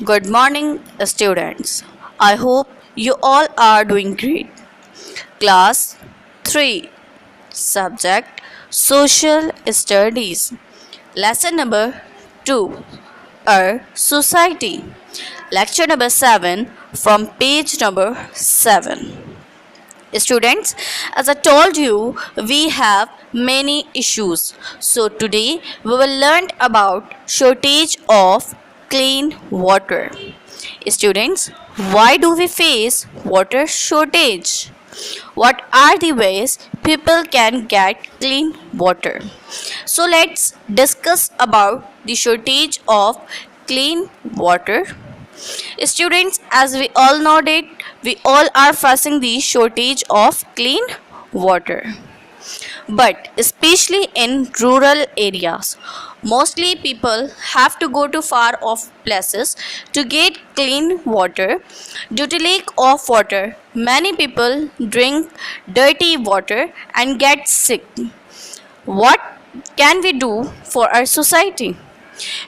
Good morning, students. I hope you all are doing great. Class 3, Subject Social Studies. Lesson number 2, Our Society. Lecture number 7 from page number 7. Students, as I told you, we have many issues. So today we will learn about shortage of clean water. Students, why do we face water shortage? What are the ways people can get clean water? So let's discuss about the shortage of clean water. Students, as we all know that we all are facing the shortage of clean water, but especially in rural areas. Mostly people have to go to far off places to get clean water. Due to lack of water, many people drink dirty water and get sick. What can we do for our society?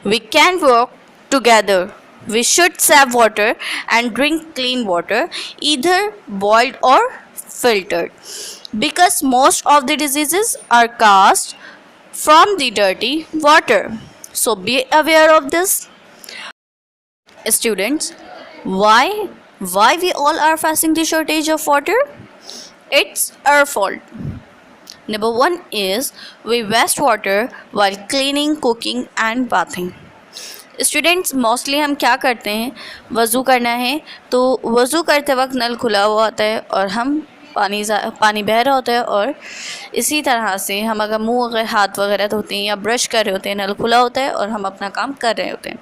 We can work together. We should save water and drink clean water, either boiled or filtered, because most of the diseases are caused from the dirty water. So be aware of this. Students, why we all are facing the shortage of water? It's our fault. Number 1 is we waste water while cleaning, cooking and bathing. Students mostly हम क्या करते हैं, वज़ू करना है तो वज़ू करते वक्त नल खुला हुआ होता है और हम पानी बह रहा होता है, और इसी तरह से हम अगर मुंह अगर हाथ वगैरह धोते हैं या ब्रश कर रहे होते हैं, नल खुला होता है और हम अपना काम कर रहे होते हैं.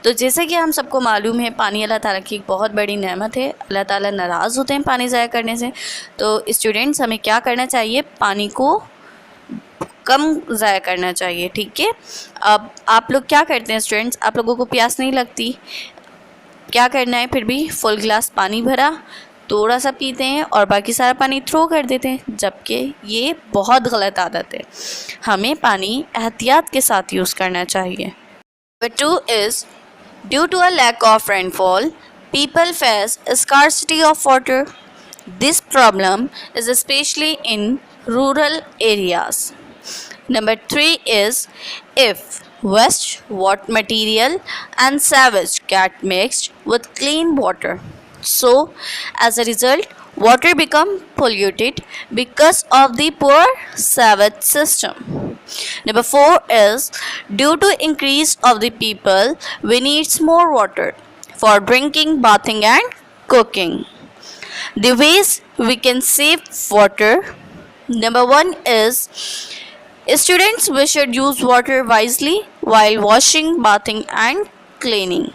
तो जैसे कि हम सबको मालूम है, पानी अल्लाह ताला की एक बहुत बड़ी नेमत है. अल्लाह ताला नाराज़ होते हैं पानी ज़ाया करने से. तो स्टूडेंट्स, हमें क्या करना चाहिए, पानी को कम ज़ाया करना चाहिए. ठीक है. अब आप लोग क्या करते हैं स्टूडेंट्स, आप लोगों को प्यास नहीं लगती, क्या करना है, फिर भी फुल ग्लास पानी भरा, थोड़ा सा पीते हैं और बाकी सारा पानी थ्रो कर देते हैं, जबकि ये बहुत गलत आदत है. हमें पानी एहतियात के साथ यूज़ करना चाहिए. Number 2 is due to a lack of rainfall people face a scarcity of water. This problem is especially in rural areas. Number 3 is if waste water material and sewage get mixed with clean water. So as a result, water become polluted because of the poor sewage system. Number 4 is due to increase of the people, we need more water for drinking, bathing and cooking. The ways we can save water. Number 1 is students, we should use water wisely while washing, bathing and cleaning.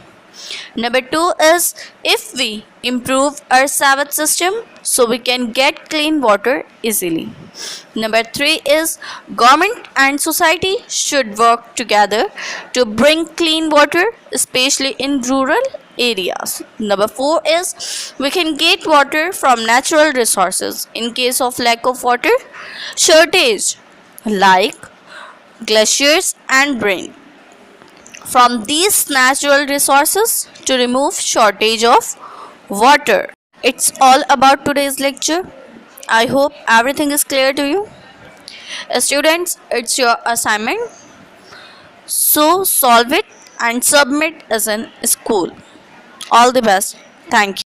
Number 2 is if we improve our sewage system so we can get clean water easily. Number 3 is government and society should work together to bring clean water, especially in rural areas. Number 4 is we can get water from natural resources in case of lack of water shortage, like glaciers and rain. From these natural resources to remove shortage of water. It's all about today's lecture. I hope everything is clear to you. Students, it's your assignment. So solve it and submit as in school. All the best. Thank you.